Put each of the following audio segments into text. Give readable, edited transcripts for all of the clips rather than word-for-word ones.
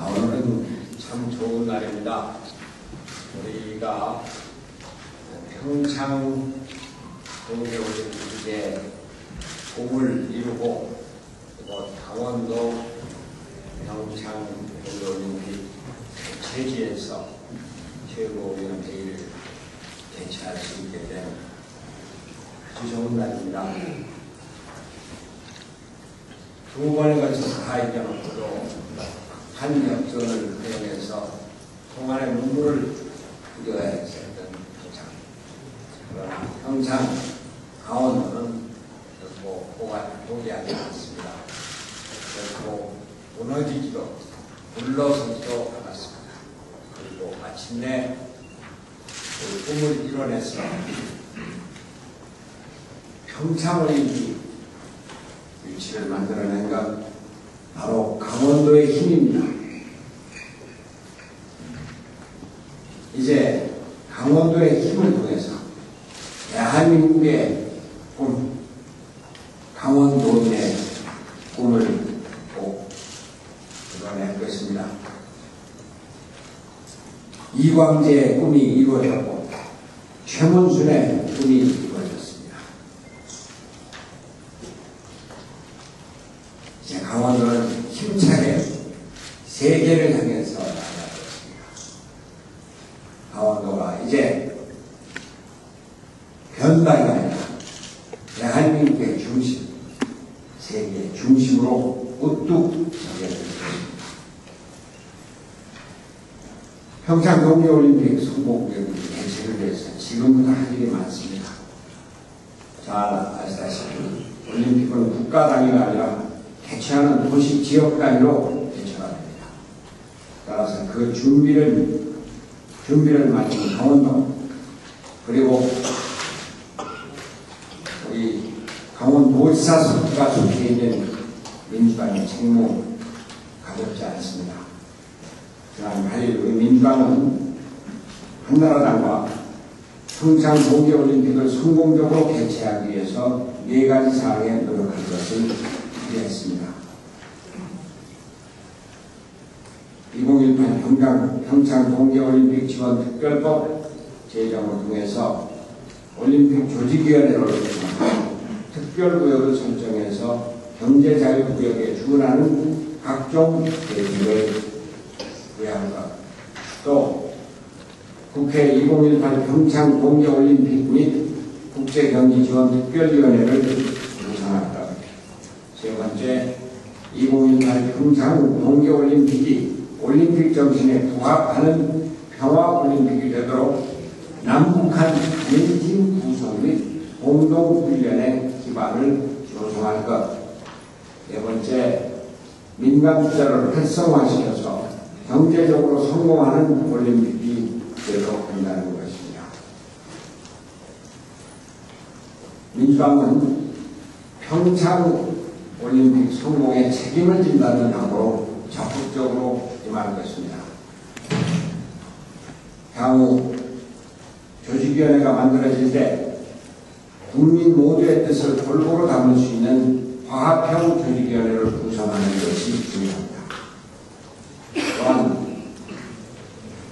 오늘은 참 좋은 날입니다. 우리가 평창 동계올림픽에 꿈을 이루고 그리고 강원도 평창 동계올림픽 개최지에서 최고위원회의를 개최할 수 있게 된 아주 좋은 날입니다. 두 번에 걸쳐서 다 이겨놓고도 한 역전을 허용해서 동안의 눈물을 흘려야 했었던 평창. 그러나 평창, 강원도는 결코 포기하지 않습니다. 결코 무너지지도 물러서지도 않았습니다. 그리고 마침내 그 꿈을 이뤄내서 평창올림픽 위치를 만들어낸 것 바로 강원도의 힘입니다. 이제 강원도의 힘을 통해서 대한민국의 꿈, 강원도의 꿈을 꼭 이뤄낼 것입니다. 이광재의 꿈이 이루어졌고 최문순의 꿈이 이루어졌습니다. 이제 강원도는 힘차게 세계를 향해서 나아가겠습니다. 강원도가 이제 변방이 아니라 대한민국의 중심, 세계의 중심으로 우뚝 서게 될 것입니다. 평창 동계올림픽 성공적인 개최를 위해서 지금부터 할 일이 많습니다. 잘 아시다시피 올림픽은 국가 단위가 아니라 개최하는 도시 지역 단위로 개최가 됩니다. 따라서 그 준비를 마친 강원도, 그리고 우리 강원도지사 선거가 속해 있는 민주당의 책무 가볍지 않습니다. 그러나 우리 민주당은 한나라당과 평창 동계올림픽을 성공적으로 개최하기 위해서 4가지 사항에 노력할 것을 기대했습니다. 2018 평창 동계올림픽 지원 특별법 제정을 통해서 올림픽 조직위원회를 구성하고 특별구역을 설정해서 경제자유구역에 준하는 각종 계획을 구해한 것, 또 국회 2018 평창 동계올림픽 및 국제경제지원특별위원회를 구성한 것, 세 번째, 2018 평창 동계올림픽이 올림픽 정신에 부합하는 평화올림픽이 되도록 남북한 민팀 구성 및 공동훈련의 기반을 조성할 것, 네 번째, 민간 투자를 활성화시켜서 경제적으로 성공하는 올림픽이 되도록 한다는 것입니다. 민주당은 평창 올림픽 성공에 책임을 진다는 각오로 적극적으로 임할 것입니다. 향후 조직위원회가 만들어질 때 국민 모두의 뜻을 골고루 담을 수 있는 화합형 조직위원회를 구성하는 것이 중요합니다. 또한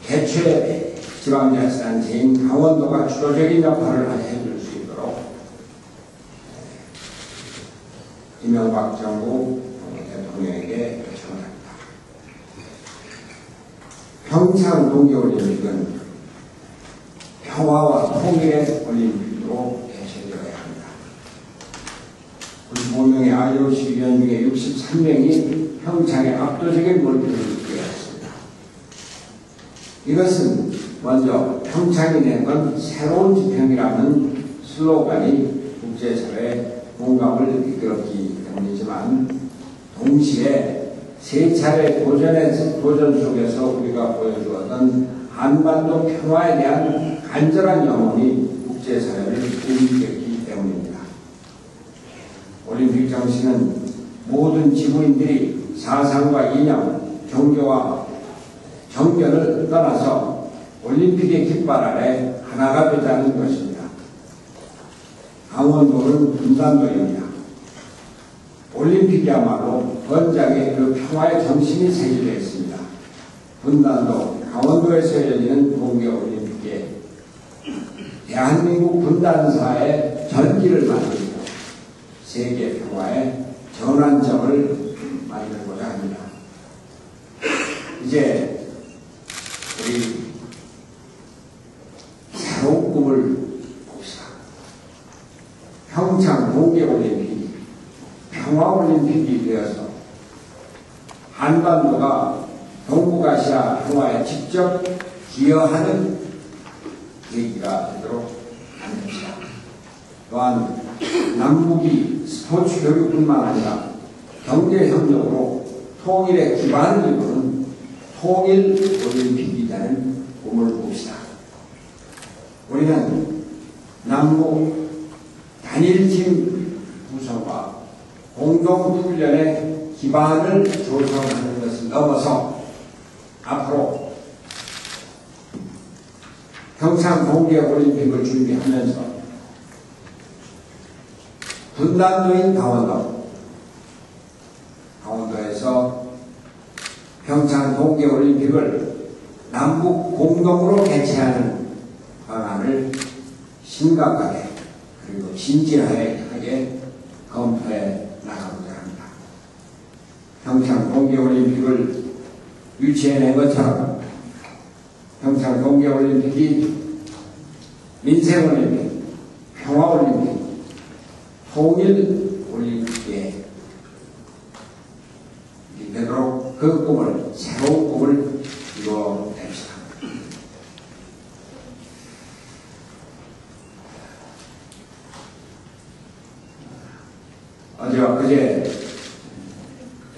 개최 지방자치단체인 강원도가 주도적인 역할을 해줄 수 있도록 이명박 정부 대통령에게 요청을 합니다. 평창 동계올림픽은 평화와 통일의 올림픽으로 개최되어야 합니다. 95명의 IOC 위원 중에 63명이 평창에 압도적인 몰표를 기여했습니다. 이것은 먼저 평창이 낸 건 새로운 지평이라는 슬로건이 국제사회의 공감을 이끌었기 때문이지만, 동시에 세 차례 도전 속에서 우리가 보여주었던 한반도 평화에 대한 간절한 영혼이 국제사회를 움직였기 때문입니다. 올림픽 정신은 모든 지구인들이 사상과 이념, 종교와 정견을 떠나서 올림픽의 깃발 아래 하나가 되자는 것입니다. 강원도는 분단도입니다. 올림픽이야말로 번장의 그 평화의 정신이 새겨져 있습니다. 분단도 강원도에서 열리는 동계올림픽에 대한민국 분단사의 전기를 만들고 세계 평화의 전환점을 만들고자 합니다. 이제 우리 새로운 꿈을 봅시다. 평창 동계올림픽이 평화올림픽이 되어서 한반도가 동북아시아 평화에 직접 기여하는 계기가 되도록 만듭시다. 또한 남북이 스포츠 교육뿐만 아니라 경제협력으로 통일의 기반을 이루는 통일올림픽이 되는 꿈을 봅시다. 우리는 남북 단일팀 구성과 공동훈련의 기반을 조성하는 것을 넘어서 앞으로 평창 동계올림픽을 준비하면서 분단도인 강원도에서 평창 동계올림픽을 남북 공동으로 개최하는 방안을 심각하게 그리고 진지하게 검토해 나가고자 합니다. 평창 동계올림픽을 유치해낸 것처럼 평창 동계올림픽이 민생올림픽, 평화올림픽, 통일올림픽에 되도록 그 꿈을, 새로운 꿈을 이루어냅시다. 어제와 그제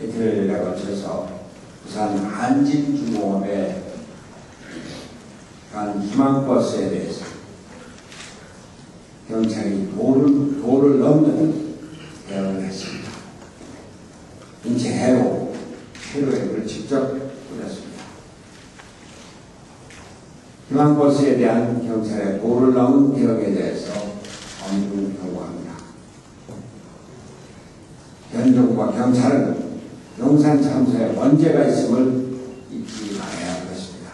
이틀에 걸쳐서 부산 한진중공업에 간 희망버스에 대해서 경찰이 도를 넘는 대응을 했습니다. 인체 해로, 피로액을 직접 뿌렸습니다. 희망버스에 대한 경찰의 도를 넘은 대응에 대해서 엄중 경고합니다. 현 정부와 경찰은 용산 참사에 원죄가 있음을 잊지 말아야 하겠습니다.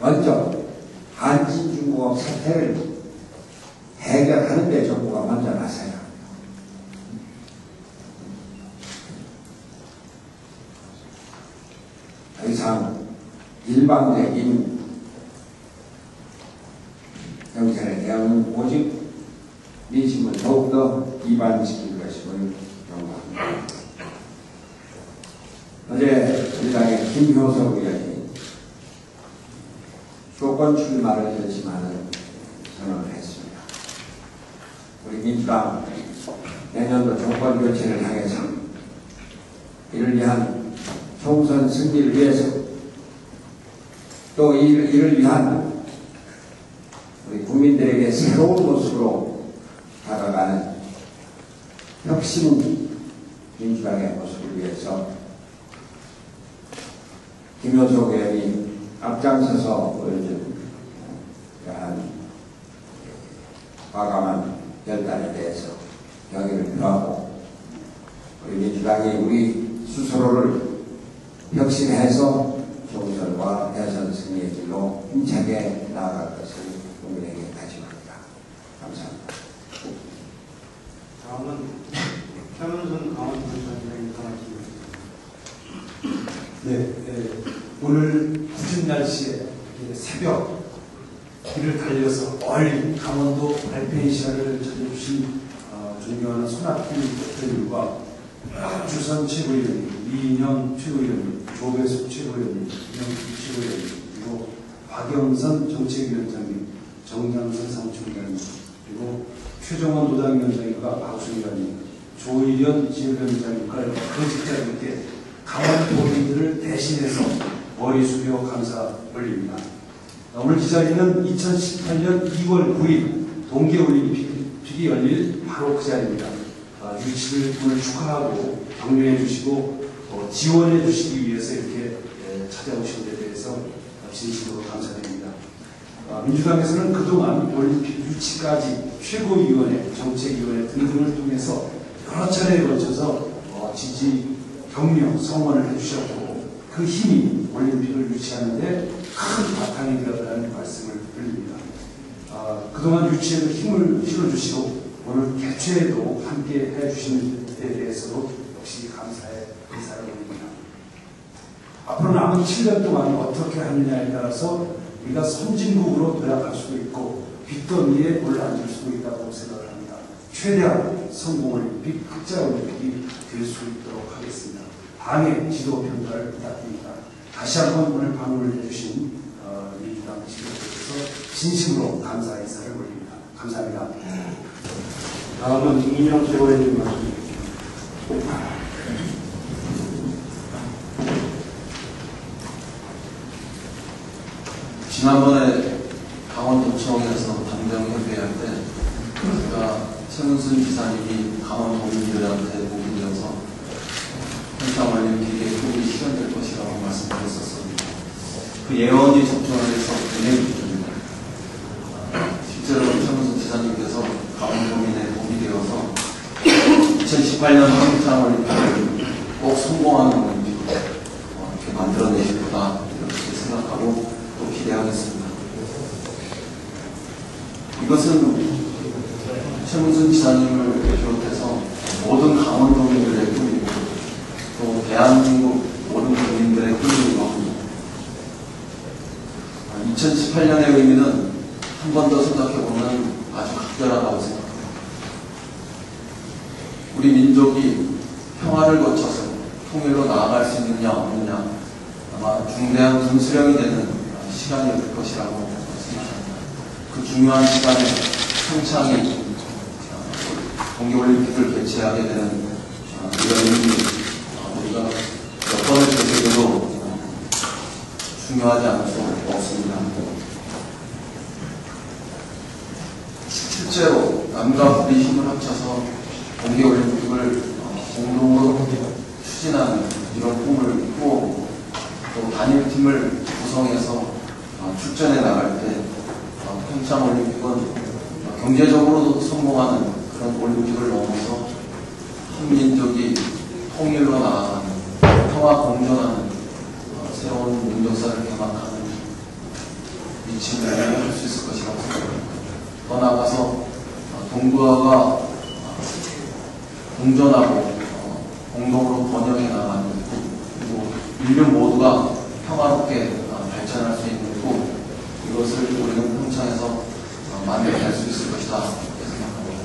먼저 한진중공업 사태를 해결하는 데 정부가 먼저 나서야 합니다. 더 이상 일방적인 경찰의 대응은 오직 민심을 더욱더 이반시킬 것임을 경고합니다. 어제 우리 당의 김효석 의원이 조건 출마를 결심하는 선언을 했습니다. 우리 민주당 내년도 정권 교체를 향해서 이를 위한 총선 승리를 위해서 또 이를 위한 우리 국민들에게 새로운 모습으로 다가가는 혁신 민주당의 모습을 위해서 김효석 의원이 앞장서서 보여준 그러한 과감한 결단에 대해서 경의를 표하고 우리 민주당이 우리 스스로를 혁신해서 총선과 대선 승리의 길로 힘차게 나아갈 것을 국민에게 다짐합니다. 감사합니다. 다음은 최문순 강원도지사님의 말씀입니다. 네, 오늘 굳은 날씨에 새벽 길을 달려서 멀리 강원도 발표회 시간을 찾아주신 존경하는 손학규 대표님과 박주선 최고위원, 이인영 최고위원, 조배숙 최고위원, 이영수 최고위원, 그리고 박영선 정책위원장님, 정장선 사무총장님, 그리고 최정원 노당위원장님과 박수위원님, 조일현 지역위원장님과 그 직자분께 강원도민들을 대신해서 머리 숙여 감사 올립니다. 오늘 이 자리는 2018년 2월 9일 동계올림픽이 열릴 바로 그 자리입니다. 유치를 오늘 축하하고 격려해 주시고 지원해 주시기 위해서 이렇게 찾아오신 데 대해서 진심으로 감사드립니다. 민주당에서는 그동안 올림픽 유치까지 최고위원회, 정책위원회 등등을 통해서 여러 차례에 걸쳐서 지지, 격려, 성원을 해주셨고 그 힘이 올림픽을 유치하는 데 큰 바탕이 되었다는 말씀을 드립니다. 그동안 유치에도 힘을 실어주시고 오늘 개최에도 함께 해주신 데 대해서도 역시 감사의 인사를 올립니다. 앞으로 남은 7년 동안 어떻게 하느냐에 따라서 우리가 선진국으로 도약할 수도 있고 빚더미에 올라앉을 수도 있다고 생각을 합니다. 최대한 성공올림픽, 흑자올림픽이 될 수 있도록 하겠습니다. 당의 지도 평가를 부탁드립니다. 다시 한번 오늘 방문을 해주신 민주당 지도부에서 진심으로 감사 인사를 올립니다. 감사합니다. 다음은 이인영 최고위원님 말씀드립니다. 지난번에 강원도청에서 당정협의할 때 제가 최문순 지사님이 강원도민들한테 목이 되어서 평창올림픽에 꼭 실현될 것이라고 말씀드렸었습니다. 그 예언이 적중해서 굉장히 좋습니다. 실제로 최문순 지사님께서 강원도민의 목이 되어서 2018년 평창올림픽을 꼭 성공하는 올림픽으로 이렇게 만들어내실 거다 이렇게 생각하고 또 기대하겠습니다. 이것은 최문순 지사님을 비롯해서 모든 강원도민들의 꿈이고 또 대한민국 모든 국민들의 꿈이기도 합니다. 2018년의 의미는 한 번 더 생각해보면 아주 각별하다고 생각합니다. 우리 민족이 평화를 거쳐서 통일로 나아갈 수 있느냐 없느냐 아마 중대한 분수령이 되는 시간이 될 것이라고 생각합니다. 그 중요한 시간에 평창이 동계올림픽을 개최하게 되는 이런 의미 우리가 몇 번을 되새겨도 중요하지 않을 수 없습니다. 실제로 남과 북이 힘을 합쳐서 동계올림픽을 공동으로 추진하는 이런 꿈을 꾸고 또 단일팀을 구성해서 출전해 나갈 때 평창올림픽은 경제적으로도 성공하는 그런 올림픽을 넘어서 한민족이 통일로 나아가는 평화 공존하는 새로운 민족사를 개막하는 위치를 할 수 있을 것이라고 생각합니다. 더 나아가서 동북아가 공존하고 공동으로 번영해 나가는 그리고 인류 모두가 평화롭게 발전할 수 있는 꿈 이것을 우리는 평창에서 만들어낼 수 있을 것이다 이렇게 생각합니다.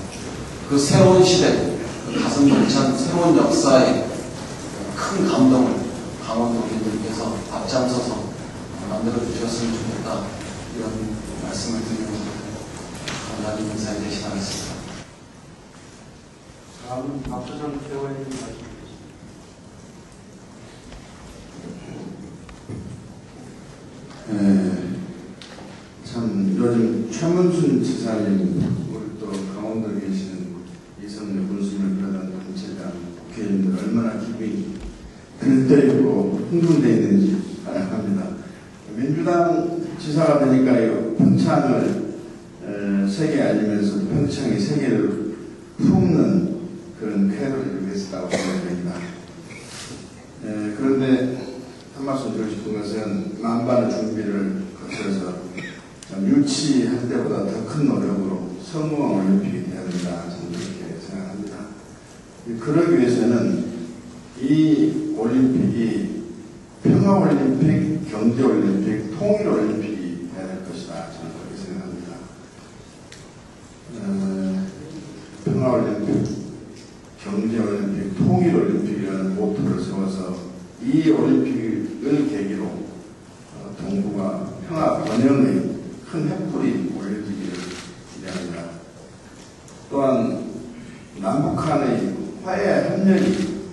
그 새로운 시대, 그 가슴 벅찬 새로운 역사에 큰 감동을 강원도민들께서 앞장서서 만들어 주셨으면 좋겠다 이런 말씀을 드리고 감사의 인사에 대신하겠습니다. 다음은 박수정 최고위원님 말씀드리겠습니다. 참 요즘 최문순 지사님 우리 또 강원도에 계시는 이성래 군수님을 비롯한 단체장 국회의원들 얼마나 기분이 들떠있고 흥분되어 있는지 합니다. 민주당 지사가 되니까 평창을 세계에 알리면서 평창이 세계를 품는 그런 쾌거를 이루겠다고 생각합니다. 그런데 한 말씀 드리고 싶은 것은 만반의 준비를 거쳐서 유치할 때보다 더 큰 노력으로 성공한 올림픽이 되어야 된다. 저는 그렇게 생각합니다. 그러기 위해서는 이 올림픽이 평화올림픽, 경제올림픽, 통일올림픽이 되어야 될 것이다. 저는 그렇게 생각합니다. 평화올림픽, 경제올림픽, 통일올림픽이라는 모토를 세워서 이 올림픽을 계기로 동북아 평화 번영의 큰 횃불이 올려지기를 기대합니다. 또한 남북한의 화해 협력이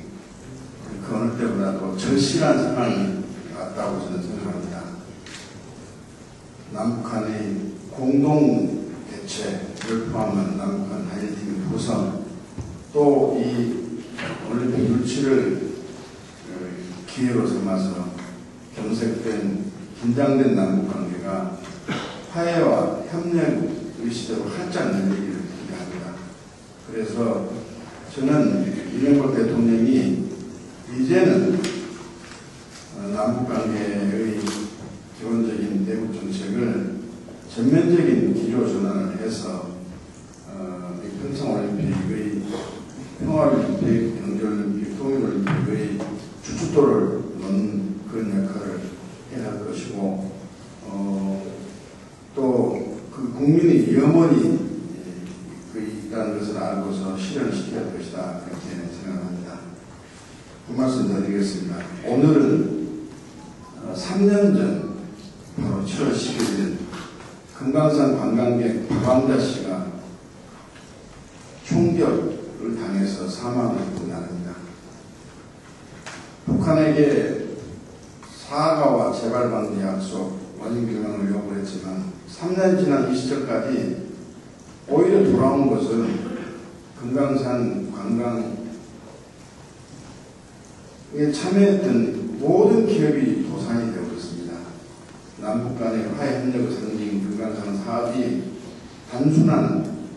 그 어느 때보다도 절실한 상황이 왔다고 저는 생각합니다. 남북한의 공동 개최를 포함한 남북한 단일팀 구성 또 이 올림픽 유치를 기회로 삼아서 경색된 긴장된 남북관계가 화해와 협력의 시대로 활짝 열리기를 기대합니다. 그래서 저는 이명박 대통령이 이제는 남북관계의 기본적인 대북 정책을 전면적인 기조 전환을 해서 평창올림픽의 평화올림픽, 경제올림픽, 통일올림픽의 주춧돌을 놓는 그런 역할을 해야 할 것이고 또 그 국민이 영원히 있다는 것을 알고서 실현을 시켜야 할 것이다 그렇게 생각합니다. 그 말씀 드리겠습니다. 오늘은 3년 전 바로 7월 11일 금강산 관광객 박광자 씨가 총격을 당해서 사망을 입고 나릅니다. 북한에게 사과와 재발 방지 약속, 원인 규명을 요구했지만 3년 지난 이 시절까지 오히려 돌아온 것은 금강산 관광에 참여했던 모든 기업이 도산이 되고 있습니다. 남북 간의 화해 협력의 상징인 금강산 사업이 단순한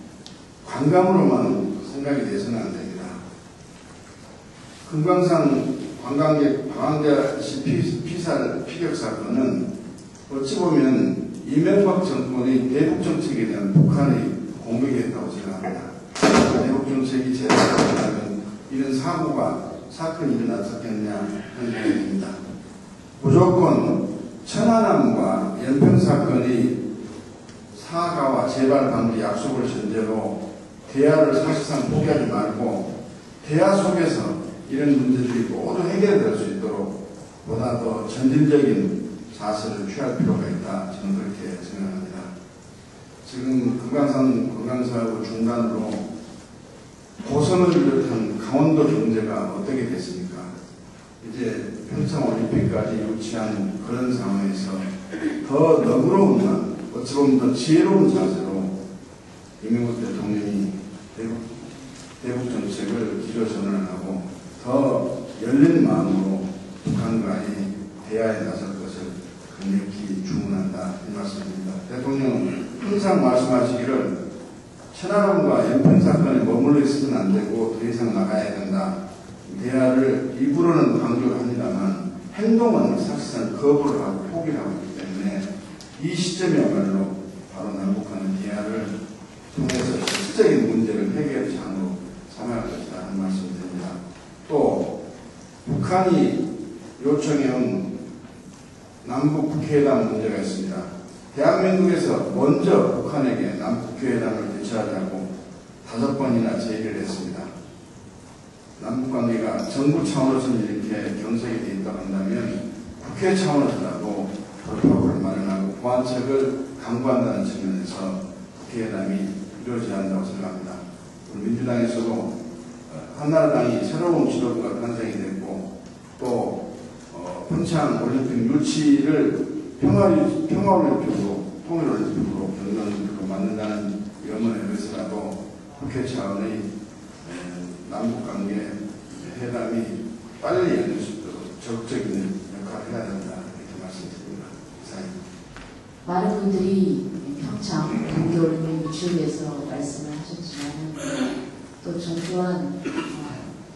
관광으로만 생각이 돼서는 안 됩니다. 금강산 관광객 박광자 씨 피격 사건은 어찌 보면 이명박 정권의 대북 정책에 대한 북한의 공격이었다고 생각합니다. 대북 정책이 제대로 된다면 이런 사건이 일어났었겠냐 하는 생각이 듭니다. 무조건 천안함과 연평 사건의 사과와 재발 방지 약속을 전제로 대화를 사실상 포기하지 말고 대화 속에서 이런 문제들이 모두 해결될 수 있도록 보다 더 전진적인 자세를 취할 필요가 있다. 저는 그렇게 생각합니다. 지금 금강산 관광사업을 중단으로 고성을 비롯한 강원도 경제가 어떻게 됐습니까? 이제 평창올림픽까지 유치한 그런 상황에서 더 너그러운, 어찌 보면 더 지혜로운 자세로 이명박 대통령이 대북 정책을 기조 전환하고 더 열린 마음으로 북한과의 대화에 나설 것을 강력히 주문한다 이 말씀입니다. 대통령은 항상 말씀하시기를 천안함과 연평 사건에 머물러 있으면 안 되고 더 이상 나가야 된다. 대화를 입으로는 강조를 합니다만 행동은 사실상 거부를 하고 포기를 하고 있기 때문에 이 시점이야말로 바로 남북한의 대화를 통해서 실질적인 문제를 해결의 장으로 삼아야 할 것이다 하는 말씀드립니다. 또 북한이 요청해온 남북 국회회담 문제가 있습니다. 대한민국에서 먼저 북한에게 남북 국회회담을 개최하자고 5번이나 제의를 했습니다. 남북관계가 정부 차원에서는 이렇게 경색이 되어 있다고 한다면 국회 차원에서라도 돌파구를 마련하고 보완책을 강구한다는 측면에서 국회회담이 이루어져야 한다고 생각합니다. 민주당에서도 한나라당이 새로운 지도부가 탄생이 됐고 또 평창올림픽 유치를 평화올림픽으로 통일올림픽으로 경제올림픽으로 만든다는 염원에 의해서라도 국회 차원의 남북관계 회담이 빨리 열릴 수 있도록 적극적인 역할을 해야 된다 이렇게 말씀드립니다. 이상입니다. 많은 분들이 평창 동계올림픽 유치를 위해서 말씀을 하셨지만 또 전 또한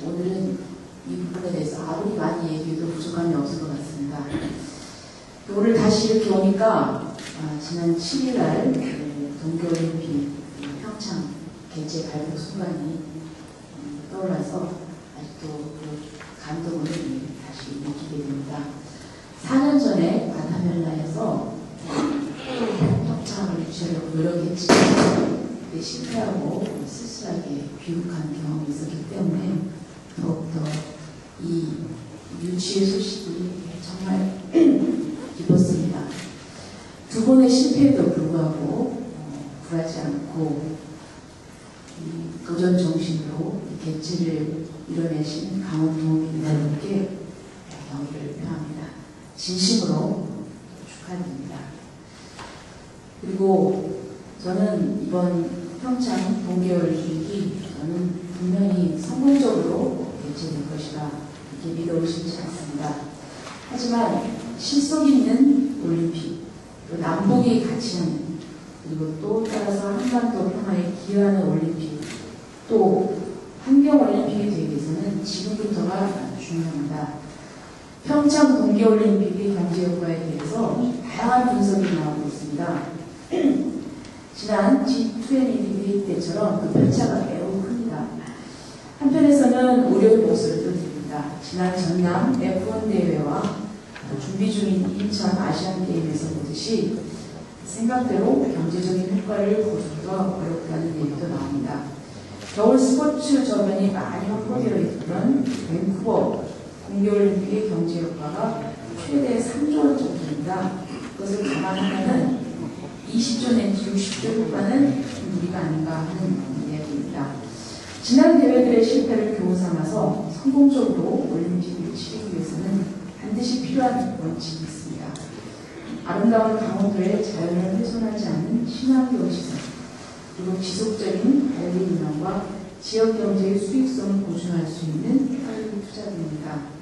오늘은 이 부분에 대해서 아무리 많이 얘기해도 부족함이 없을 것 같습니다. 오늘 다시 이렇게 오니까 지난 7일날 동계올림픽 평창 개최 발표 순간이 떠올라서 아직도 그 감동을 다시 느끼게 됩니다. 4년 전에 바타멜라에서 평창을 유치하려고 노력했지만 실패하고 쓸쓸하게 귀국한 경험이 있었기 때문에 더욱더 이 유치의 소식이 정말 기뻤습니다. 2번의 실패에도 불구하고 굴하지 않고 도전 정신으로 개최를 이뤄내신 강원 도민 여러분께 경의를 표합니다. 진심으로 축하드립니다. 그리고 저는 이번 평창 동계올림픽이 저는 분명히 성공적으로 개최될 것이라 이렇게 믿어 의심치 않습니다. 하지만 실속 있는 올림픽, 또 남북이 같이 하는, 그리고 또 따라서 한반도 평화에 기여하는 올림픽, 또 환경올림픽 지금부터가 중요합니다. 평창 동계올림픽의 경제효과에 대해서 다양한 분석이 나오고 있습니다. 지난 G20 디베이트 때처럼 그 편차가 매우 큽니다. 한편에서는 우려의 목소리도 들립니다. 지난 전남 F1 대회와 준비 중인 인천 아시안게임에서 보듯이 생각대로 경제적인 효과를 보기가 어렵다는 얘기도 나옵니다. 겨울 스포츠 저변이 많이 확보되어 있던 밴쿠버 동계올림픽의 경제 효과가 최대 3조 원 정도입니다. 그것을 감안하면 20조 내지 60조 효과는 무리가 아닌가 하는 이야기입니다. 지난 대회들의 실패를 교훈 삼아서 성공적으로 올림픽을 치르기 위해서는 반드시 필요한 원칙이 있습니다. 아름다운 강원도의 자연을 훼손하지 않는 친환경 시설, 그리고 지속적인 관리 운영과 지역 경제의 수익성을 보존할 수 있는 활용 투자입니다.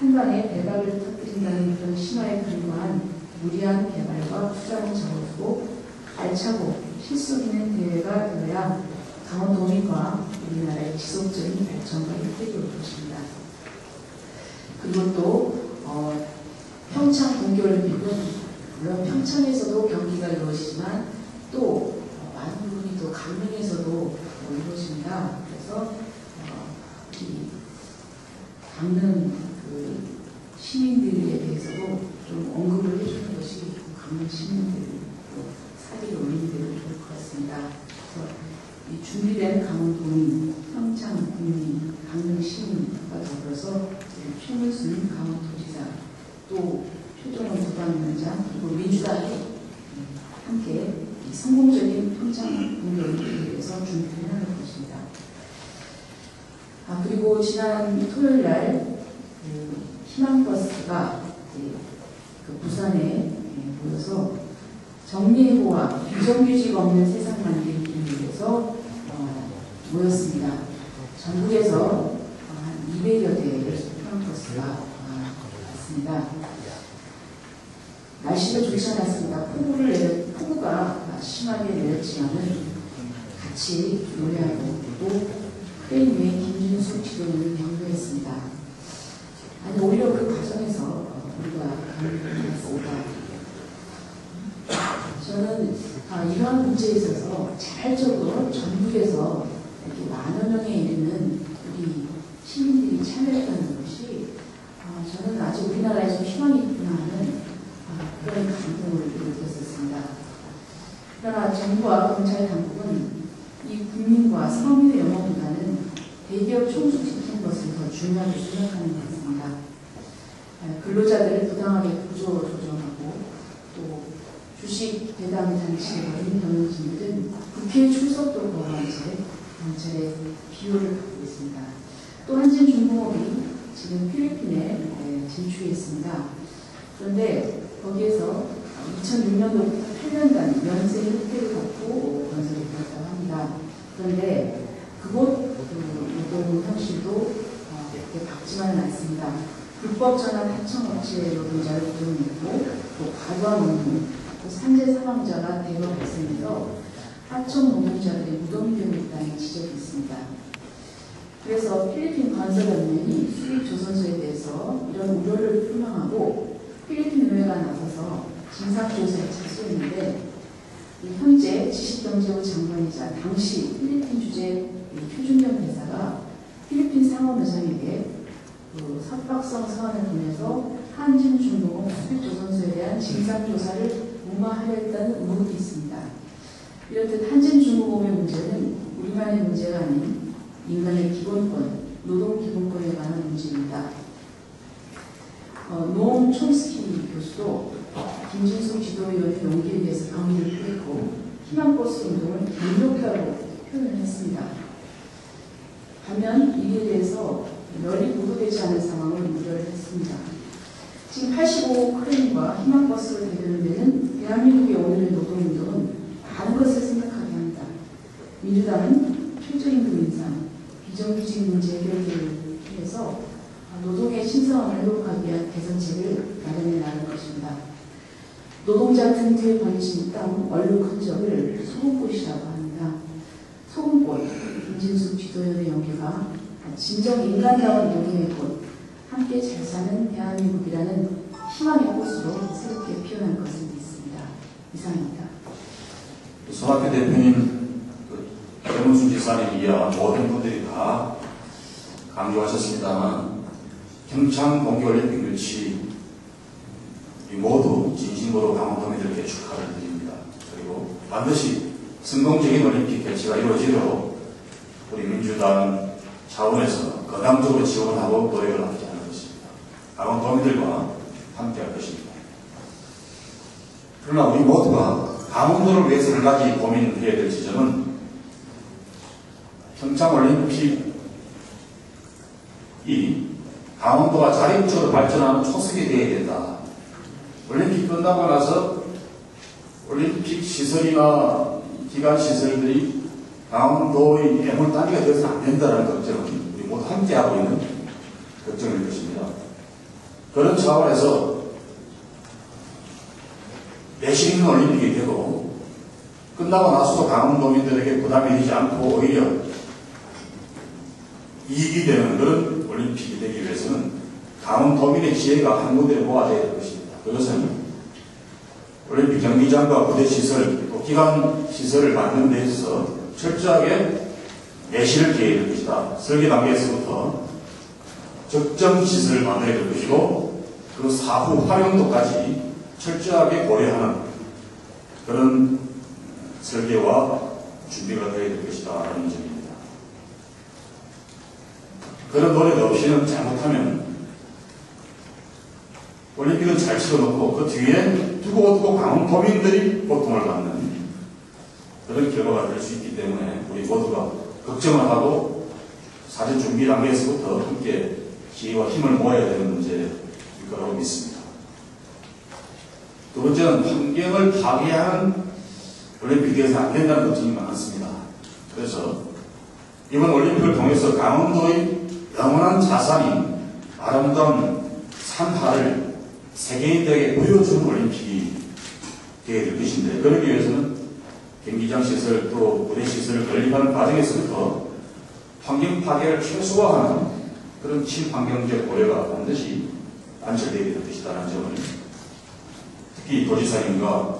한방에 대박을 터뜨린다는 그런 신화에 근거한 무리한 개발과 투자는 적어두고 알차고 실속 있는 대회가 되어야 강원도민과 우리나라의 지속적인 발전과 혜택이 올 것입니다. 그리고 또 평창 동계올림픽은 물론 평창에서도 경기가 이루어지지만 또 많은 부분이 또 강릉에서도 이루어집니다. 그래서 이 강릉 시민들에 대해서도 좀 언급을 해주는 것이 강릉 시민들 사기를 올리는 데도 좋을 것 같습니다. 그래서 이 준비된 강원도민, 평창 국민, 강릉 시민과 더불어서 최문순 강원도지사, 또 최종원 부방위원장, 그리고 민주당이 함께 성공적인 평창 동계올림픽에 대해서 준비를 하는 것입니다. 그리고 지난 토요일 날 희망버스가 부산에 모여서 정리해고와 비정규직 없는 세상 만들기를 위해서 모였습니다. 전국에서 한 200여 대의 희망버스가 왔습니다. 날씨가 좋지 않았습니다. 폭우가 심하게 내렸지만은 같이 노래하고 또 크레인 위에 김준숙 지도부를 경고했습니다. 아니 오히려 그 과정에서 우리가 경고했습니다. 저는 이러한 문제에 있어서 자발적으로 전국에서 이렇게 만여 명에 이르는 우리 시민들이 참여했다는 것이 저는 아직 우리나라에 좀 희망이 있구나 하는 그런 감동을 느꼈었습니다. 그러나 정부와 경찰 당국은 이 국민과 서민의 영역보다는 대기업 총수시키는 것을 더 중요하게 생각하는 것 같습니다. 근로자들을 부당하게 구조 조정하고 또 주식 배당 단식에 걸린 경영진들은 국회 출석도 거부한 채 경찰에 비호를 받고 있습니다. 또 한진중공업이 지금 필리핀에 진출했습니다. 그런데 거기에서 2006년도부터 8년간 면세 혜택을 받고 건설이 되었다고 합니다. 그런데 그곳 노동 형식도 그렇게 박지만은 않습니다. 불법 전환 하청업체 노동자를 고용했고 또 과도한 노동, 또 산재 사망자가 대거 발생해서 하청 노동자들의 무덤이 되고 있다는 지적이 있습니다. 그래서 필리핀 건설연맹이 수입 조선소에 대해서 이런 우려를 표명하고 필리핀 의회가 나서서 진상조사에 착수했는데 현재 지식경제부 장관이자 당시 필리핀 주재 표준경 대사가 필리핀 상업회장에게 석박성 서한을 보내서 한진중공업 수입조선소에 대한 진상조사를 무마하려 했다는 의혹이 있습니다. 이렇듯 한진중공업의 문제는 우리만의 문제가 아닌 인간의 기본권, 노동기본권에 관한 문제입니다. 노엄 촘스키 교수도 김진숙 지도위원의 용기에 대해서 경의를 표했고 희망버스 운동을 강력하다고 표현을 했습니다. 반면 이에 대해서 널리 보도되지 않은 상황을 우려를 했습니다. 지금 85호 크레인과 희망버스가 대변되는 대한민국의 오늘의 노동운동은 많은 것을 생각하게 합니다. 민주당은 최저임금 인상, 비정규직 문제 해결을 위해서 노동의 신성함을 회복하기 위한 개선책을 마련해 나갈 것입니다. 노동자 등 뒤에 번진 땅 얼룩 흔적을 소금꽃이라고 합니다. 소금꽃, 김진숙 지도연의 연기가 진정 인간다운 농해의 꽃, 함께 잘 사는 대한민국이라는 희망의 꽃으로 새롭게 피어날 것을 믿습니다. 이상입니다. 손학규 대표님, 김문순 지사님 이하 모든 분들이 다 강조하셨습니다만 평창 동계올림픽 유치 모두 진심으로 강원도민들께 축하를 드립니다. 그리고 반드시 성공적인 올림픽 개최가 이루어지도록 우리 민주당 차원에서 거담적으로 지원하고 노력을 하지 않을 것입니다. 강원도민들과 함께할 것입니다. 그러나 우리 모두가 강원도를 위해서 한 가지 고민해야 될 지점은 평창올림픽이 강원도가 자립적으로 발전하는 초석이 되어야 된다. 올림픽 끝나고 나서 올림픽 시설이나 기관 시설들이 강원도의 애물단지가 되어서는 안 된다는 걱정은 우리 모두 함께하고 있는 걱정일 것입니다. 그런 차원에서 내실 있는 올림픽이 되고 끝나고 나서도 강원도민들에게 부담이 되지 않고 오히려 이익이 되는 그런 올림픽이 되기 위해서는 강원도민의 지혜가 한 군데에 모아져야 될 것입니다. 그것은 올림픽 경기장과 부대시설, 또 기관시설을 만드는 데 있어서 철저하게 내실을 기해야 될 것이다. 설계 단계에서부터 적정 시설을 만들어야 될 것이고 그 사후 활용도까지 철저하게 고려하는 그런 설계와 준비가 되어야 될 것이다 라는 점입니다. 그런 노력 없이는 잘못하면 올림픽은 잘 치러놓고 그 뒤에 두고 강원도민들이 고통을 받는 그런 결과가 될 수 있기 때문에 우리 모두가 걱정을 하고 사전 준비 단계에서부터 함께 지혜와 힘을 모아야 되는 문제일 거라고 믿습니다. 두 번째는 환경을 파괴하는 올림픽에 대해서 안 된다는 걱정이 많습니다. 그래서 이번 올림픽을 통해서 강원도의 영원한 자산인 아름다운 산하를 세계인들에게 보여주는 올림픽이 되어야 될 것인데 그러기 위해서는 경기장 시설 또 부대 시설을 건립하는 과정에서부터 환경 파괴를 최소화하는 그런 친환경적 고려가 반드시 관철되어야 될 것이라는 점을 특히 도지사님과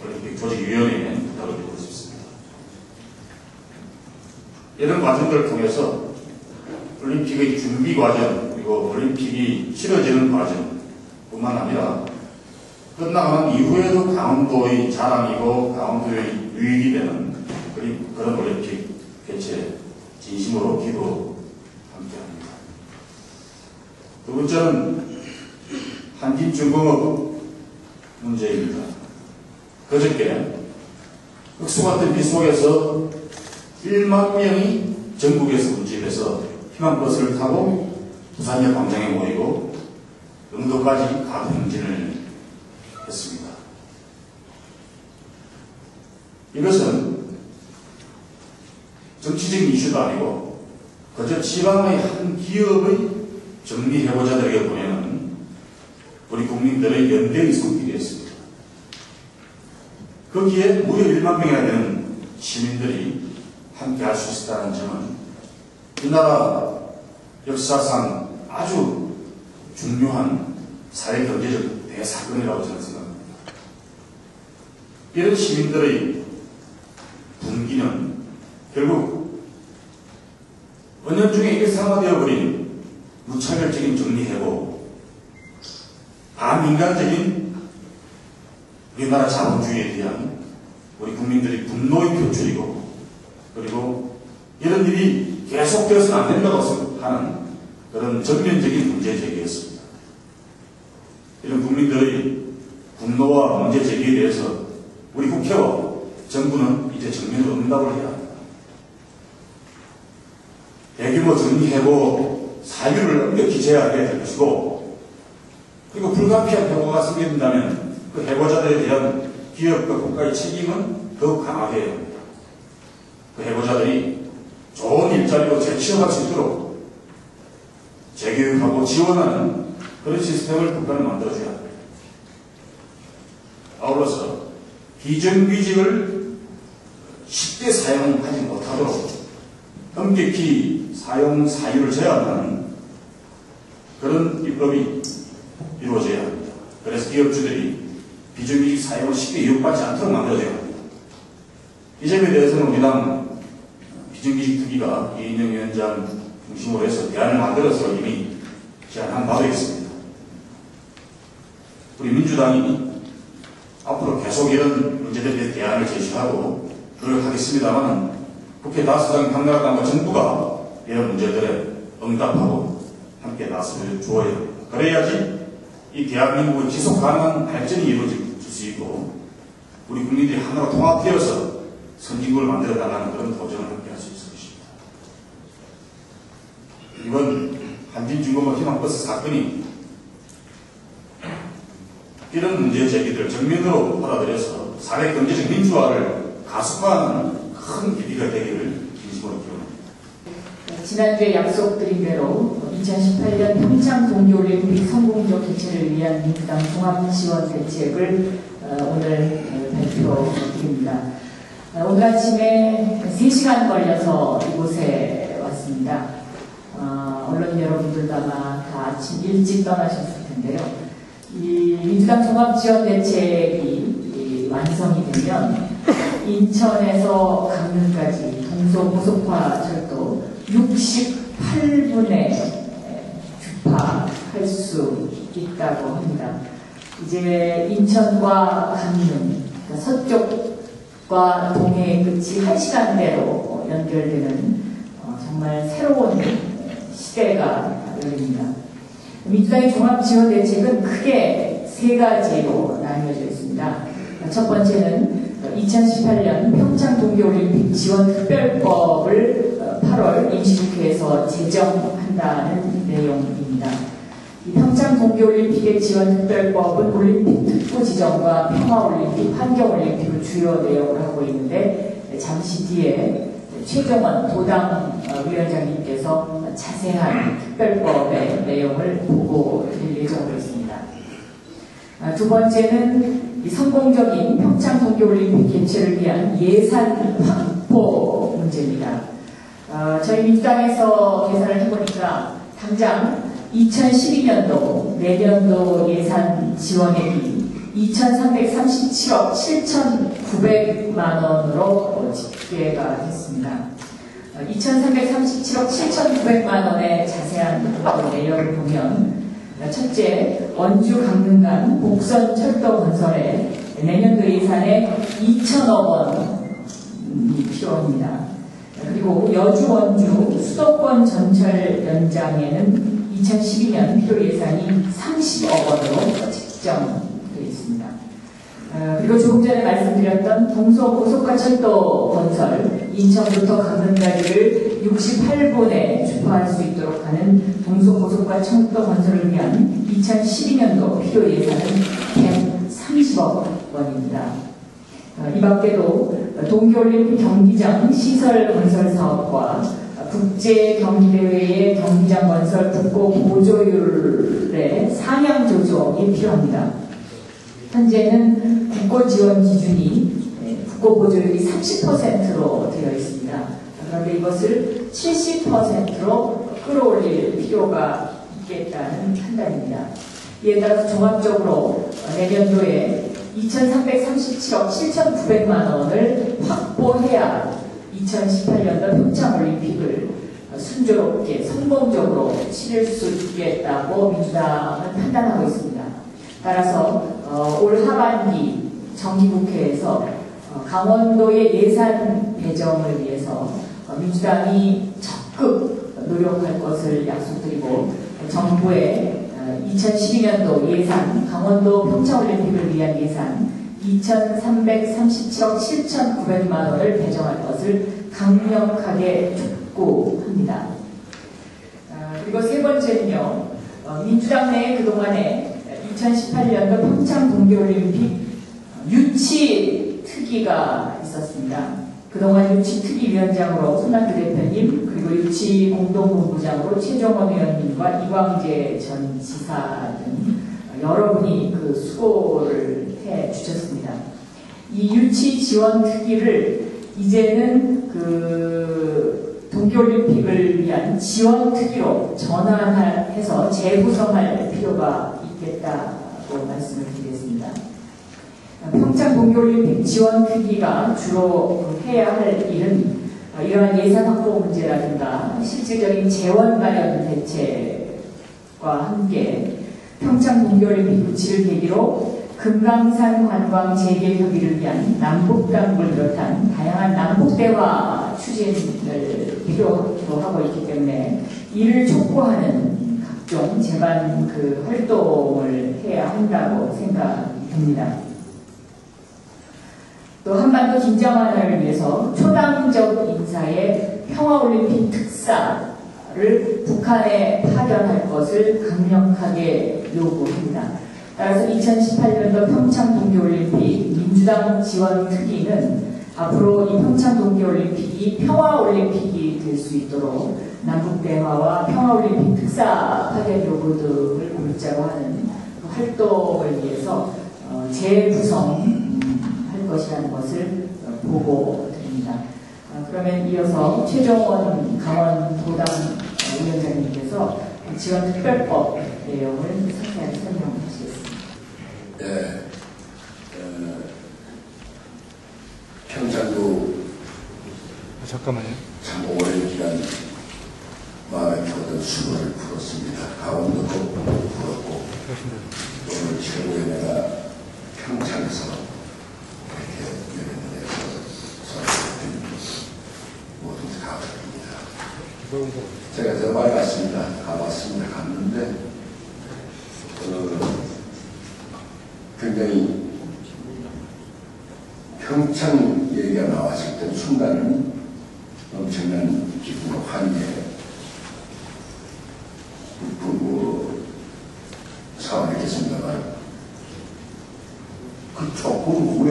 올림픽 조직위원회에 부탁을 드리고 싶습니다. 이런 과정들을 통해서 올림픽의 준비 과정 그리고 올림픽이 치러지는 과정 뿐만 아니라 끝나가는 이후에도 강원도의 자랑이고 강원도의 유익이 되는 그런 올림픽 개최 진심으로 기도 함께합니다. 두 번째는 한진중공업 문제입니다. 그저께 흑수 같은 비 속에서 1만 명이 전국에서 운집해서 희망버스를 타고 부산역 광장에 모이고 영도까지 가도 행진을 했습니다. 이것은 정치적인 이슈도 아니고 그저 지방의 한 기업의 정리해보자들에게 보내는 우리 국민들의 연대의 손길이었습니다. 거기에 무려 1만 명이나 되는 시민들이 함께 할 수 있다는 점은 이 나라 역사상 아주 중요한 사회 경제적 대사건이라고 저는 생각합니다. 이런 시민들의 분기는 결국 은연중에 일상화되어버린 무차별적인 정리해고 반민간적인 우리나라 자본주의에 대한 우리 국민들의 분노의 표출이고 그리고 이런 일이 계속되어서는 안 된다고 하는 그런 전면적인 문제 제기였습니다. 이런 국민들의 분노와 문제 제기에 대해서 우리 국회와 정부는 이제 정면으로 응답을 해야 합니다. 대규모 정리해고 사유를 엄격히 제어해야 될 것이고 그리고 불가피한 해고가 생긴다면 그 해고자들에 대한 기업과 국가의 책임은 더욱 강화되어야 합니다. 그 해고자들이 좋은 일자리로 재취업할 수 있도록 재교육하고 지원하는 그런 시스템을 국가는 만들어줘야 합니다. 아울러서 비정규직을 쉽게 사용하지 못하도록 엄격히 사용 사유를 제한하는 그런 입법이 이루어져야 합니다. 그래서 기업주들이 비정규직 사용을 쉽게 유혹받지 않도록 만들어져야 합니다. 이 점에 대해서는 우리 당 비정규직 특위가 이인영 위원장 중심으로 해서 대안을 만들어서 이미 제안한 바도 있습니다. 우리 민주당이 앞으로 계속 이런 문제들에 대해 대안을 제시하고 노력하겠습니다만 국회 다수당 한나라당과 정부가 이런 문제들에 응답하고 함께 나서주어야 합니다. 그래야지 이 대한민국의 지속 가능한 발전이 이루어질 수 있고 우리 국민들이 하나로 통합되어서 선진국을 만들어나가는 그런 도전을 함께 할 수 있을 것입니다. 이번 한진중공업 희망버스 사건이 이런 문제 제기들을 정면으로 받아들여서 사회 경제적 민주화를 가속화하는 큰 계기가 되기를 진심으로 기원합니다. 지난주에 약속드린 대로 2018년 평창 동계올림픽 성공적 개최를 위한 민주당 종합지원대책을 오늘 발표드립니다. 오늘 아침에 3시간 걸려서 이곳에 왔습니다. 언론 여러분들도 아마 다 아침 일찍 떠나셨을 텐데요. 이 민주당 종합지원대책이 완성이 되면 인천에서 강릉까지 동서고속화 철도 68분에 주파할 수 있다고 합니다. 이제 인천과 강릉, 그러니까 서쪽과 동해의 끝이 1시간대로 연결되는 정말 새로운 시대가 열립니다. 민주당의 종합지원대책은 크게 3가지로 나뉘어져 있습니다. 첫 번째는 2018년 평창 동계올림픽 지원특별법을 8월 임시국회에서 제정한다는 내용입니다. 이 평창 동계올림픽의 지원특별법은 올림픽 특구 지정과 평화올림픽, 환경올림픽을 주요 내용을 하고 있는데 잠시 뒤에 최정원 도당 위원장님께서 자세한 특별법의 내용을 보고드릴 예정으로 있습니다. 두 번째는 이 성공적인 평창 동계올림픽 개최를 위한 예산 확보 문제입니다. 저희 민주당에서 계산을 해보니까 당장 2012년도 내년도 예산 지원액이 2,337억 7,900만 원으로 집계가 됐습니다. 2,337억 7,900만 원의 자세한 내용을 보면 첫째, 원주 강릉간 복선 철도 건설에 내년도 예산에 2,000억 원이 필요합니다. 그리고 여주 원주 수도권 전철 연장에는 2012년 필요 예산이 30억 원으로 책정되어 있습니다. 그리고 조금 전에 말씀드렸던 동서고속화 철도 건설, 인천부터 강릉까지를 68분에 주파할 수 있도록 하는 동서고속화 철도 건설을 위한 2012년도 필요 예산은 130억 원입니다. 이 밖에도 동계올림픽 경기장 시설 건설 사업과 국제경기대회의 경기장 건설 국고 보조율의 상향 조정이 필요합니다. 현재는 국고 지원 기준이 국고 보조율이 30%로 되어 있습니다. 그런데 이것을 70%로 끌어올릴 필요가 있겠다는 판단입니다. 이에 따라서 종합적으로 내년도에 2,337억 7,900만 원을 확보해야 2018년도 평창올림픽을 순조롭게 성공적으로 치를 수 있겠다고 민주당은 판단하고 있습니다. 따라서 올 하반기 정기국회에서 강원도의 예산 배정을 위해서 민주당이 적극 노력할 것을 약속드리고 정부의 2012년도 예산, 강원도 평창올림픽을 위한 예산 2,337억 7,900만 원을 배정할 것을 강력하게 촉구합니다. 그리고 세 번째는요, 민주당 내에 그동안에 2018년도 평창 동계올림픽 유치 특위가 있었습니다. 그동안 유치특위위원장으로 손학규 대표님, 그리고 유치공동본부장으로 최정원 의원님과 이광재 전 지사 등 여러분이 그 수고를 해 주셨습니다. 이 유치지원특위를 이제는 그 동계올림픽을 위한 지원 특위로 전환해서 재구성할 필요가 있겠다고 말씀을 드리겠습니다. 평창 동계올림픽 지원 특위가 주로 해야 할 일은 이러한 예산 확보 문제라든가 실질적인 재원 마련 대책과 함께 평창 동계올림픽 유치를 계기로 금강산 관광 재개 협의를 위한 남북당국을 비롯한 다양한 남북대화 추진을 필요로 하고 있기 때문에 이를 촉구하는 각종 재반 활동을 해야 한다고 생각이 듭니다. 또 한반도 긴장완화를 위해서 초당적 인사의 평화올림픽 특사를 북한에 파견할 것을 강력하게 요구합니다. 따라서 2018년도 평창 동계올림픽 민주당 지원 특위는 앞으로 이 평창 동계올림픽이 평화올림픽이 될 수 있도록 남북대화와 평화올림픽 특사 파견 요구 등을 골자로 하는 활동을 위해서 재구성할 것이라는 것을 보고드립니다. 그러면 이어서 최종원 강원도당 위원장님께서 지원특별법 내용을 상세하게 설명하시겠습니다. 네, 평창도 참 오랜 기간 마음에 켜던 수고를 풀었습니다. 강원도도 풀었고 오늘 최고위원회가 평창에서 이렇게 열렸는데 모두 감사드립니다. 제가 저 많이 갔습니다. 가봤습니다. 갔는데 굉장히 평창 얘기가 나왔을 때 순간은 엄청난 기쁨과 환희에 상황이겠습니다만 그 조금 후에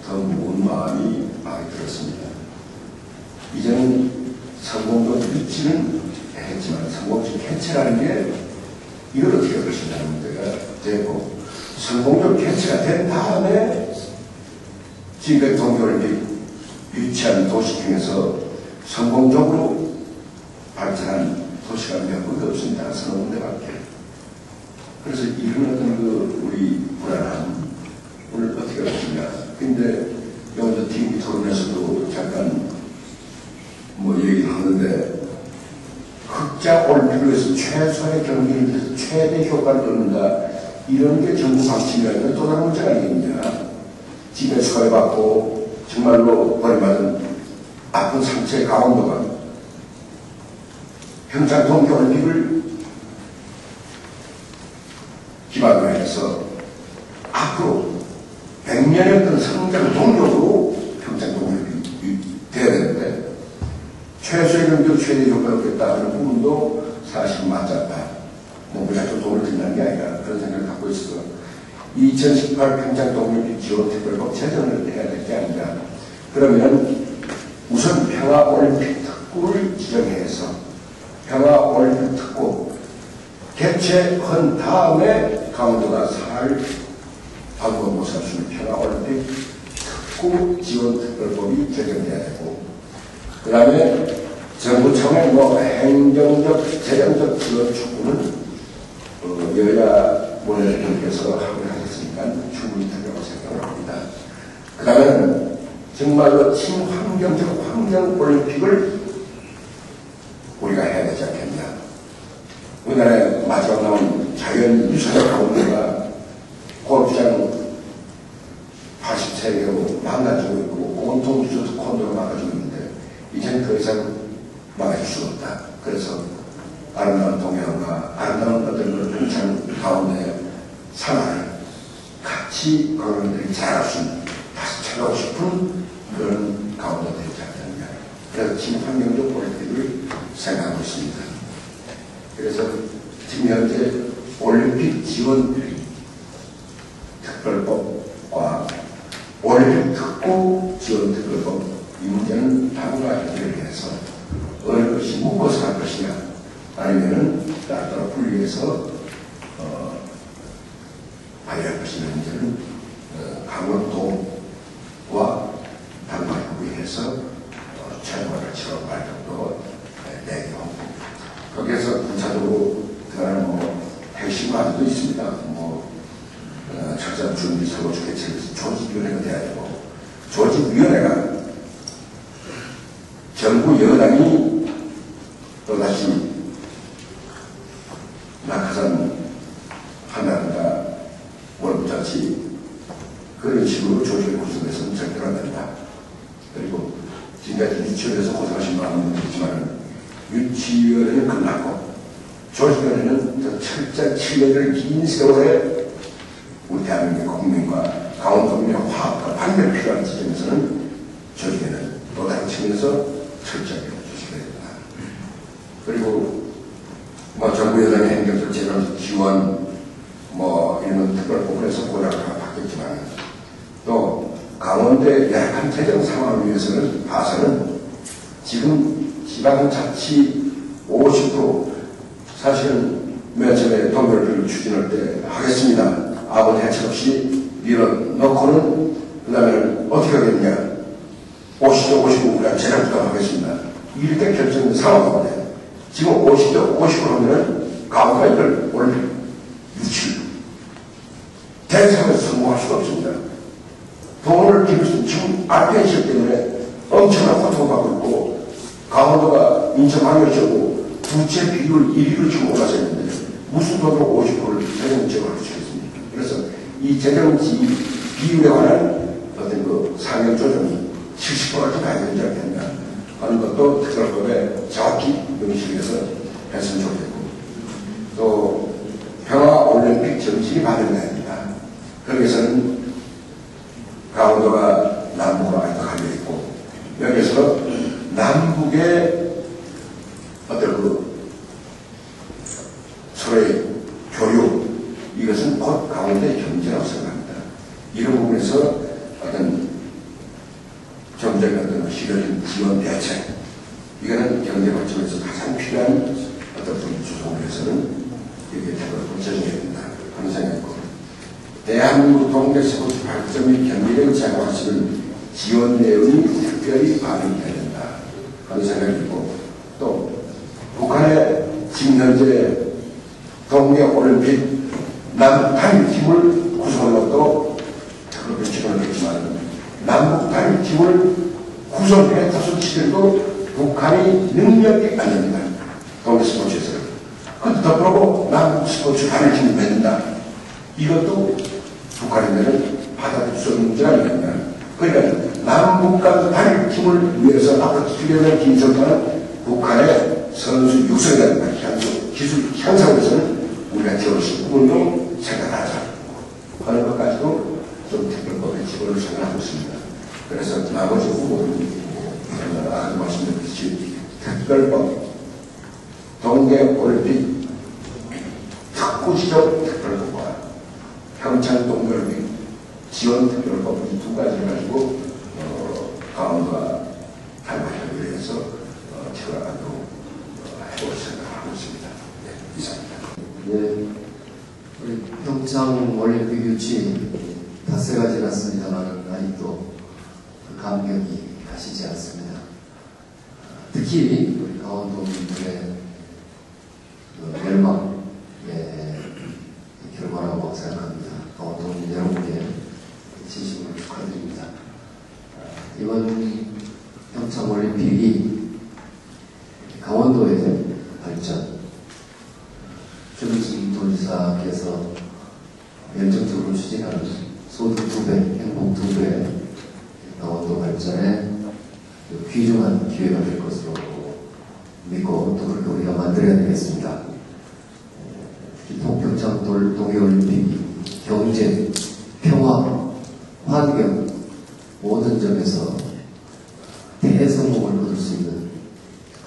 더 무거운 마음이 많이 들었습니다. 이제는 성공적 유치는 했지만 성공적 개최라는 게 이걸 어떻게 할 것이냐는 문제가 되고 성공적 개최가 된 다음에 지금까지 동계올림픽 유치한 도시 중에서 성공적으로 발전한 도시가 몇 군데 없습니다. 서너 군데밖에. 그래서 이런 어떤 우리 불안함 오늘 어떻게 할 것이냐. 근데 여기서 TV 토론에서도 잠깐 얘기를 하는데 흑자 올림픽을 위해서 최소의 경기를 위해서 최대 효과를 얻는다. 이런 게 정부 방침이라는 또 다른 문제가 아니겠냐. 집에 처해받고 정말로 버림받은 아픈 상처의 강원도가 평창 동계올림픽을 기반으로 해서 앞으로 100년의 어떤 성장 동력으로 평창 동계올림픽이 돼야 되는데 최소의 경기로 최대 효과를 얻겠다 하는 부분도 사실 맞지 않다. 우리가 좀 돈을 든다는 게 아니라 그런 생각을 갖고 있어서 2018 평창 동계올림픽 지원특별법 제정을 해야 될 게 아니라 그러면 우선 평화올림픽 특구를 지정해서 평화올림픽 특구 개최한 다음에 강원도가 살 방법 못 살 수 있는 평화올림픽 특구 지원특별법이 제정돼야 되고 그 다음에 정부 차원의 행정적, 재정적 지원 축구는 여야 원내대표께서 하고 하셨으니까 충분히 된다고 생각을 합니다. 그 다음에는 정말로 친환경적 환경올림픽을 우리가 해야 되지 않겠냐. 우리나라에 마지막 나온 자연유산의 강원도가 골프장 80세계로 망가지고 있고 온통 리조트 콘도로 망가지고 있는데 이제는 더 이상 막아줄 수 없다. 그래서 아름다운 동해안과 아름다운 어떤 평창 가운데 산하를 같이 관광객들이 잘할 수 있는 다시 찾아오고 싶은 그런 가운데 되지 않느냐. 그래서 친환경적 올림픽을 생각하고 있습니다. 그래서 지금 현재 올림픽 지원 특별법과 올림픽 특구 지원 특별법 이 문제는 당과 해결을 해서 어느 것이 묶어서 할 것이냐 아니면은 따로따로 분리해서 발휘할 것이냐 문제는 강원도와 당과 협의해서 최종화를 치러 갈 정도 낙하산 준비 선거주 개최에서 조직위원회가 돼야 되고, 조직위원회가 정부 여당이 또다시 낙하산 한다든가 월부자치 그런 식으로 조직을 구성해서는 절대로 안 된다. 그리고 지금까지 유치원에서 고생하신 많은 분들 있지만 유치원에는 끝났고 조직위원회는 더 철저한 7년을 긴 세월에 우리 대한민국 국민과 강원도민의 화합과 반대가 필요한 지점에서는 조직위원회는 또 다른 측면에서 철저하게 조직해야 된다. 그리고 정부 여당의 행정적 재정 지원 이런 특별법원에서 고려가 바뀌었지만 또 강원도의 열악한 재정 상황을 위해서는 봐서는 지금 지방자치 50% 사실은 맨 처음에 동결을 추진할 때 하겠습니다. 아무 대책 없이 밀어넣고는 그 다음에는 어떻게 하겠냐. 50대 50은 우리가 재정 부담하겠습니다. 이렇게 결정된 상황인데 지금 50대 50% 하면은 강원도가 이걸 오늘 유치 대상에서 성공할 수가 없습니다. 돈을 기울수 지금 RPNC 때문에 엄청난 고통을 받고 있고 강원도가 인천항역시하고 부채 비율 1위로 지금 올라서 있는데 무슨 돈으로 50%를 재정 지원할 수 있겠습니까? 그래서 이 재정지 비율에 관한 어떤 그 상향 조정이 70%까지 가야 되지 않겠냐 하는 것도 특별법에 정확히 명시해서 했으면 좋겠고 또 평화올림픽 정신이 반영돼야 됩니다. 거기에서는 강원도가 남북으로 아직도 갈려있고 여기에서 남북의 어떤 그 서로의 교육 이것은 곧 강원도의 경제라고 생각합니다. 이런 부분에서 어떤 정책의 어떤 실효적인 지원 대책 이거는 경제 관점에서 가장 필요한 어떤 주소를 해서는 이게 대박으로 제정해야 된다 하는 생각이고 대한민국 동계 스포츠 발전의 경제력 제고할 수 있는 지원 내용이 특별히 반영돼야 된다 하는 생각이고 또 북한의 지금 현재 동계올림픽 남북 단일팀을 구성하는 것도 그렇게 지원을 했지만 남북 단일팀을 구성해 다소치더라도 북한이 능력이 안 됩니다. 동계 스포츠에서는. 그런데 덧불고 남북 스포츠 단일팀을 맺는다. 이것도 북한인들은 받아들일 수 없는 문제가 아니겠냐. 그러니까 남북 간 단일팀을 위해서 앞으로 수련을 긴성하는 북한의 선수 육성이라든가 기술 향상에서는 우리가 지원시 부분도 생각하자 하는 것까지도 좀 특별법의 기본을 생각하고 있습니다. 그래서 나머지 부분은 아까 말씀드렸듯이 특별법 동계올림픽 특구지적 특별법과 평창 동계올림픽 지원 특별법 이 두 가지를 가지고 강원도가 탈바꿈을 위해서 지원하도록 해볼 생각을 하고 있습니다. 네, 이상입니다. 네, 우리 평창 올림픽 유치 닷새가 지났습니다만 아직도 그 감격이 가시지 않습니다. 특히 우리 강원도민들의 그 멸망의 결과라고 생각합니다. 강원도민 여러분께 진심으로 축하드립니다. 이번 평창 올림픽이 강원도의 발전, 최민식 도지사께서 열정적으로 추진하는 소득 2배, 행복 2배 강원도 발전에 귀중한 기회가 될 것으로 믿고 또 그렇게 우리가 만들어야 되겠습니다. 평창 동계올림픽이 경제, 평화, 환경 모든 점에서 대성공을 거둘 수 있는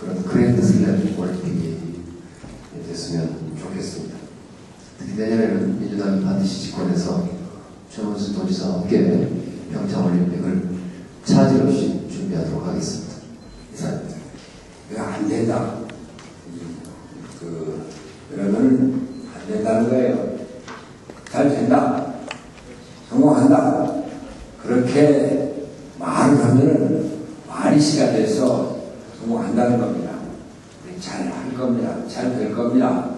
그런 그랜드 슬램 올림픽이 됐으면 좋겠습니다. 특히 내년에는 민주당이 반드시 집권해서 최문수 도지사와 함께 평창올림픽을 차질 없이 준비하도록 하겠습니다. 이상입니다. 안 된다. 그러면 안 된다는 거예요. 잘 된다. 성공한다. 그렇게 말을 하면은 말이 시가 돼서 성공한다는 겁니다. 잘 할 겁니다. 잘 될 겁니다.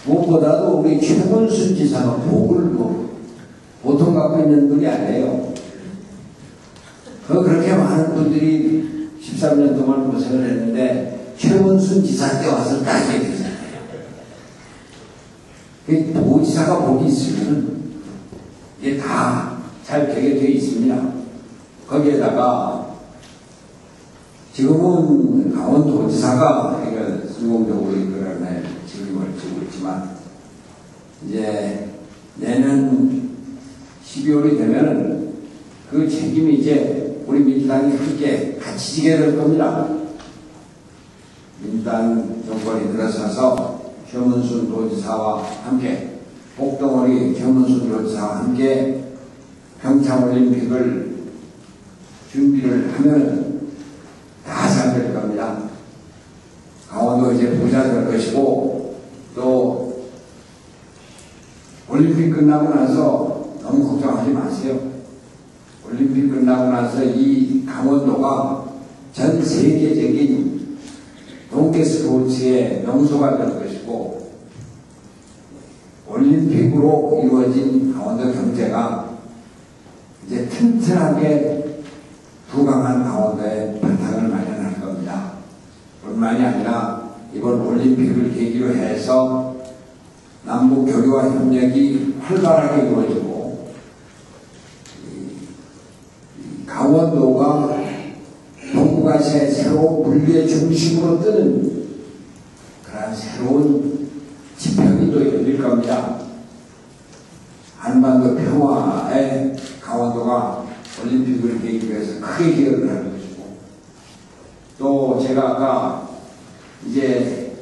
무엇보다도 우리 최문수 지사가 복을 그들이 13년 동안 고생을 했는데 최문순 지사 때 와서 딱 얘기했어요. 도지사가 거기 있으면 이게 다 잘 되게 되어 있습니다. 거기에다가 지금은 강원도지사가 성공적으로 이끌어내 책임을 지고 있지만 이제 내년 12월이 되면은 그 책임이 이제 우리 민주당이 함께 같이 지게 될 겁니다. 민주당 정권이 들어서서 최문순 도지사와 함께 복덩어리 최문순 도지사와 함께 평창올림픽을 준비를 하면 다 잘 될 겁니다. 강원도 이제 부자 될 것이고 또 올림픽 끝나고 나서 너무 걱정하지 마세요. 올림픽 끝나고 나서 이 강원도가 전 세계적인 동계 스포츠의 명소가 될 것이고 올림픽으로 이루어진 강원도 경제가 이제 튼튼하게 부강한 강원도에 바탕을 마련할 겁니다. 뿐만이 아니라 이번 올림픽을 계기로 해서 남북 교류와 협력이 활발하게 이루어지고 강원도가 동북아시아의 새로운 물류의 중심으로 뜨는 그런 새로운 지평이 또 열릴 겁니다. 한반도 평화에 강원도가 올림픽을 계기로 해서 크게 기여를 할 것이고 또 제가 아까 이제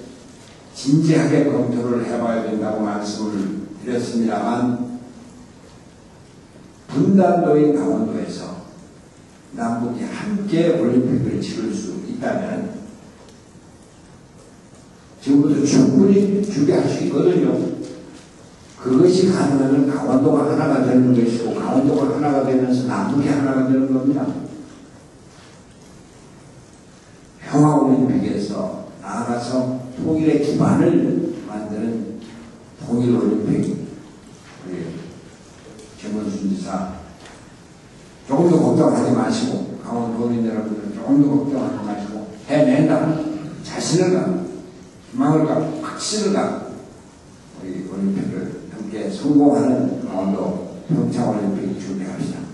진지하게 검토를 해봐야 된다고 말씀을 드렸습니다만 분단도인 강원도에서 남북이 함께 올림픽을 치를 수 있다면 지금부터 충분히 준비할 수 있거든요. 그것이 가능하면 강원도가 하나가 되는 것이고 강원도가 하나가 되면서 남북이 하나가 되는 겁니다. 평화올림픽에서 나아가서 통일의 기반을 만드는 통일올림픽 우리 최문순 지사 조금 더 걱정하지 마시고 강원도민 여러분들 조금 더 걱정하지 마시고 해낸다. 자신을 갖고 희망을 갖고 확신을 갖고 우리 올림픽을 함께 성공하는 강원도 평창올림픽 준비합시다.